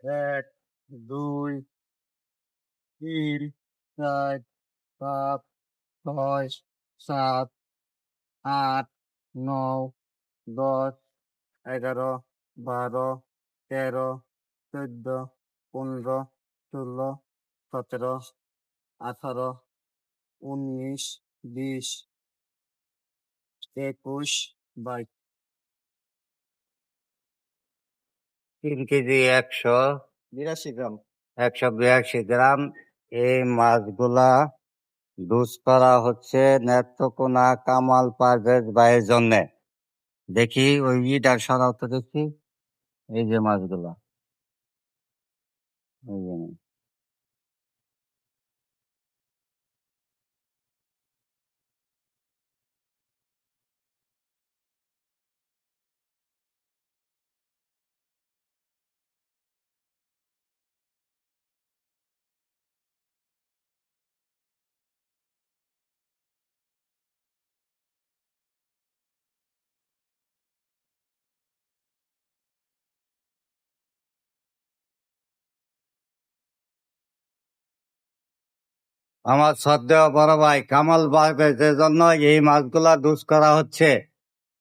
এক, দুই, তিন, চার, পাঁচ, ছয়, সাত, আট, নয়, 10, 11, 12, 13, 14, 15, 16, 17, 18, 19, 20, 21, 22। 3 কেজি 82 গ্রাম। 182 গ্রাম। এই মাছগুলা ডুস করা হচ্ছে নেত্রকোনা কামাল পারভেজ ভাইয়ের জন্য। দেখি ওই ইটার সরাও তো দেখি। এই যে মাছগুলা, এই যে আমার শ্রদ্ধেয় বড় ভাই কামাল পারভেজের জন্য এই মাছগুলা ডুস করা হচ্ছে।